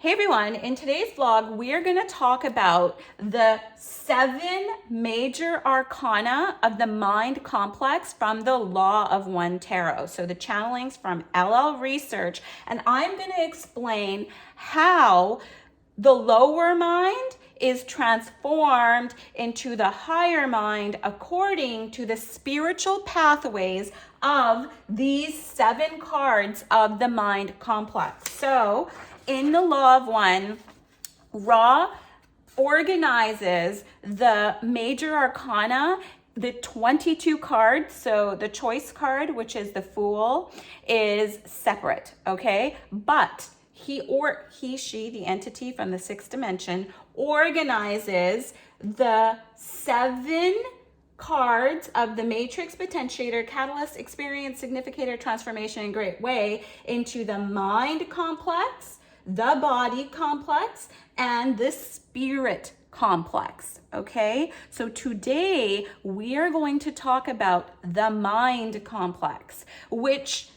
Hey everyone, in today's vlog, we're going to talk about the 7 major arcana of the mind complex from the Law of One Tarot. So the channelings from LL Research, and I'm going to explain how the lower mind is transformed into the higher mind according to the spiritual pathways of these 7 cards of the mind complex. So in the Law of One, Ra organizes the major arcana, the 22 cards. So the choice card, which is the Fool, is separate, okay? But he, the entity from the 6th dimension, organizes the 7 cards of the matrix, potentiator, catalyst, experience, significator, transformation, and great way into the mind complex, the body complex, and the spirit complex, okay? So today we are going to talk about the mind complex, which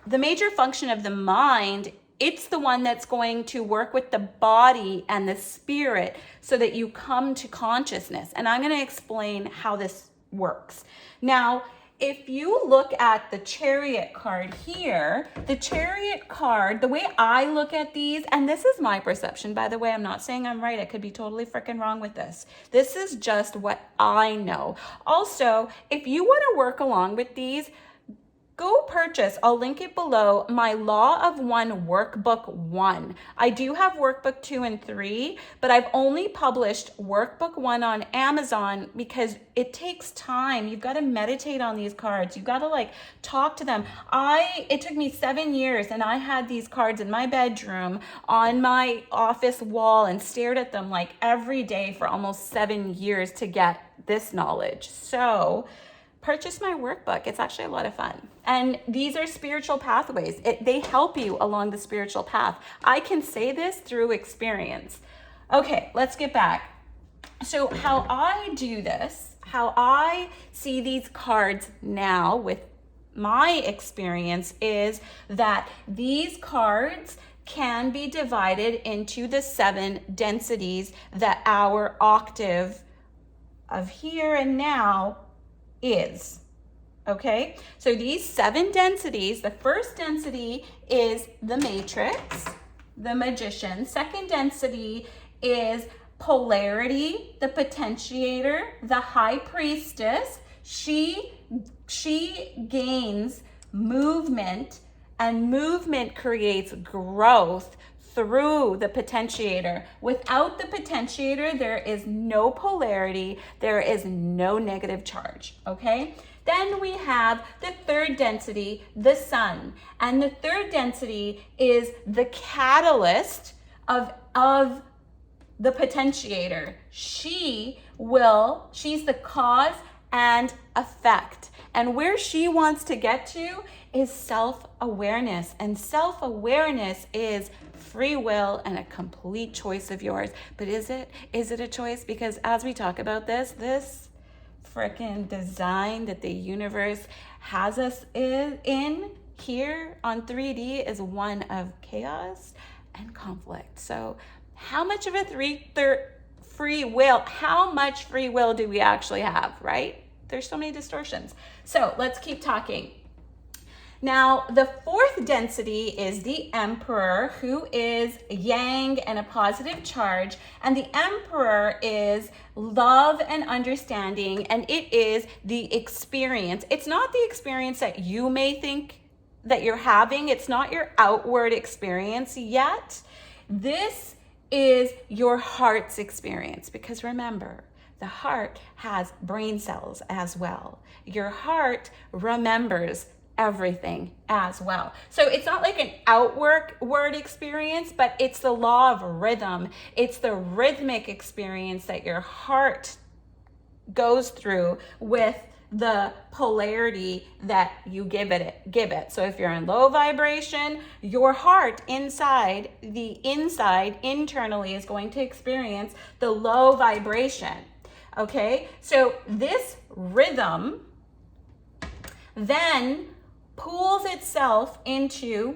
the major function of the mind, it's the one that's going to work with the body and the spirit so that you come to consciousness. And I'm going to explain how this works. Now, if you look at the Chariot card here, the Chariot card, the way I look at these, and this is my perception, by the way, I'm not saying I'm right. I could be totally freaking wrong with this. This is just what I know. Also, if you want to work along with these, go purchase, I'll link it below, my Law of One Workbook 1. I do have Workbook 2 and 3, but I've only published Workbook 1 on Amazon because it takes time. You've got to meditate on these cards. You've got to talk to them. It took me 7 years, and I had these cards in my bedroom on my office wall and stared at them every day for almost 7 years to get this knowledge. So purchase my workbook. It's actually a lot of fun. And these are spiritual pathways. They help you along the spiritual path. I can say this through experience. Okay, let's get back. So how I do this, how I see these cards now with my experience is that these cards can be divided into the 7 densities that our octave of here and now is. Okay, so these 7 densities, the first density is the matrix, the magician. Second density is polarity, the potentiator, the high priestess. She gains movement, and movement creates growth through the potentiator. Without the potentiator, there is no polarity, there is no negative charge, okay? Then we have the third density, the sun. And the third density is the catalyst of the potentiator. She's the cause and effect. And where she wants to get to is self-awareness. And self-awareness is free will and a complete choice of yours. But is it a choice? Because as we talk about this freaking design that the universe has us in here on 3D is one of chaos and conflict. So how much of a free will do we actually have, right? There's so many distortions. So let's keep talking. Now, the fourth density is the Emperor, who is yang and a positive charge. And the Emperor is love and understanding, and it is the experience. It's not the experience that you may think that you're having. It's not your outward experience yet. This is your heart's experience, because remember, the heart has brain cells as well. Your heart remembers everything as well. So it's not like an outward experience, but it's the law of rhythm. It's the rhythmic experience that your heart goes through with the polarity that you give it. So if you're in low vibration, your heart internally is going to experience the low vibration. Okay? So this rhythm then pools itself into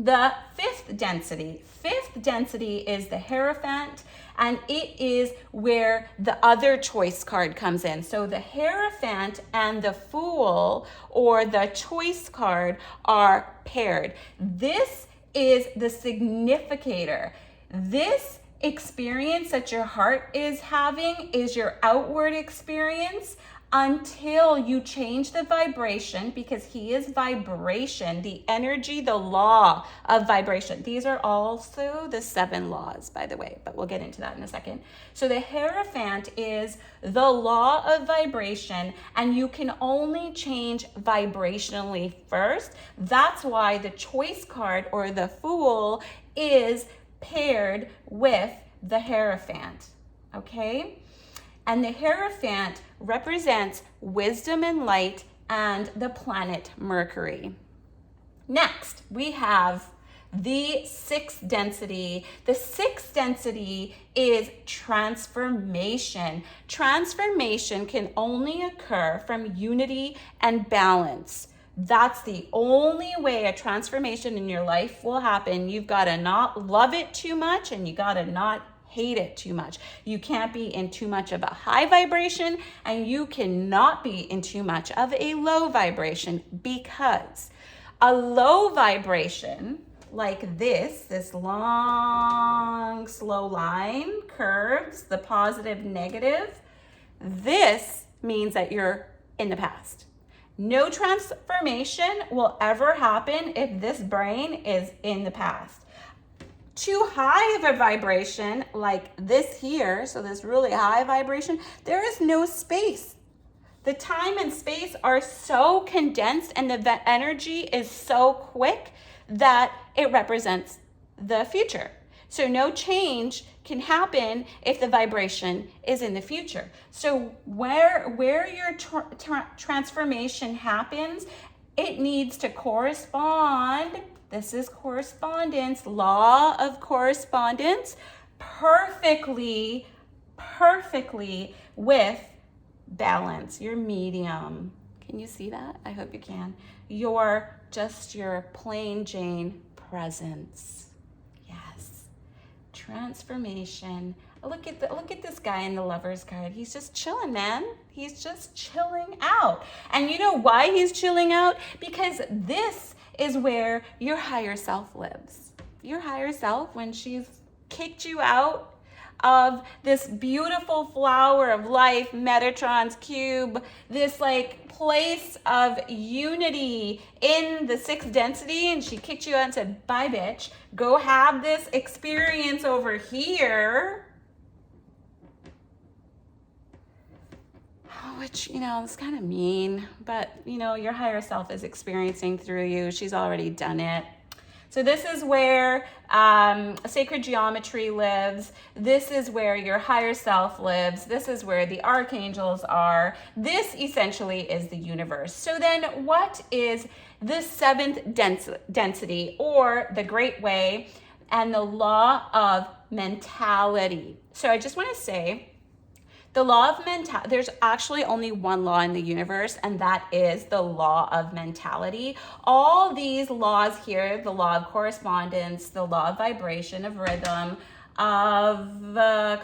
the fifth density. Fifth density is the Hierophant, and it is where the other choice card comes in. So the Hierophant and the Fool, or the choice card, are paired. This is the significator. This experience that your heart is having is your outward experience until you change the vibration, because he is vibration, the energy, the law of vibration. These are also the 7 laws, by the way, but we'll get into that in a second. So the Hierophant is the law of vibration, and you can only change vibrationally first. That's why the choice card, or the Fool, is paired with the Hierophant, okay? And the Hierophant represents wisdom and light and the planet Mercury. Next, we have the 6th density. The 6th density is transformation. Transformation can only occur from unity and balance. That's the only way a transformation in your life will happen. You've got to not love it too much, and you got to not hate it too much. You can't be in too much of a high vibration, and you cannot be in too much of a low vibration, because a low vibration like this long, slow line, curves, the positive, negative, this means that you're in the past. No transformation will ever happen if this brain is in the past. Too high of a vibration like this here, so this really high vibration, there is no space. The time and space are so condensed, and the energy is so quick that it represents the future. So no change can happen if the vibration is in the future. So where your transformation happens, it needs to correspond. This is correspondence, law of correspondence, perfectly with balance, your medium. Can you see that? I hope you can. Your plain Jane presence. Yes. Transformation. Look at this guy in the Lover's card. He's just chilling, man. He's just chilling out. And you know why he's chilling out? Because this is where your higher self lives. Your higher self, when she's kicked you out of this beautiful flower of life, Metatron's cube, this like place of unity in the 6th density, and she kicked you out and said, bye bitch, go have this experience over here. Which, is kind of mean, but your higher self is experiencing through you. She's already done it. So this is where sacred geometry lives. This is where your higher self lives. This is where the archangels are. This essentially is the universe. So then what is the 7th density, or the Great Way, and the law of mentality? So I just want to say, the law of mentality, there's actually only one law in the universe, and that is the law of mentality. All these laws here, the law of correspondence, the law of vibration, of rhythm, of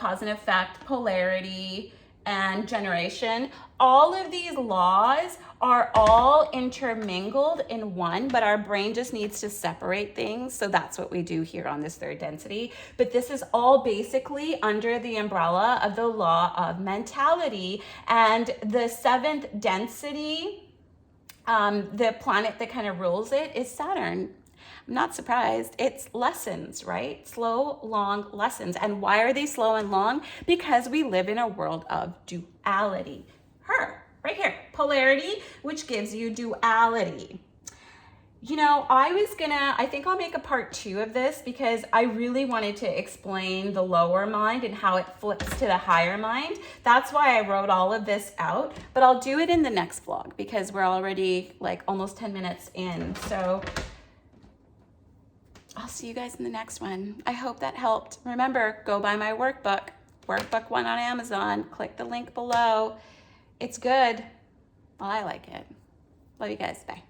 cause and effect, polarity, and generation, all of these laws are all intermingled in one, but our brain just needs to separate things. So that's what we do here on this 3rd density. But this is all basically under the umbrella of the law of mentality. And the 7th density, the planet that kind of rules it is Saturn. I'm not surprised. It's lessons, right? Slow, long lessons. And why are they slow and long? Because we live in a world of duality. Right here, polarity, which gives you duality. I think I'll make a part 2 of this, because I really wanted to explain the lower mind and how it flips to the higher mind. That's why I wrote all of this out, but I'll do it in the next vlog, because we're already like almost 10 minutes in. So I'll see you guys in the next one. I hope that helped. Remember, go buy my workbook, Workbook 1 on Amazon. Click the link below. It's good. Well, I like it. Love you guys. Bye.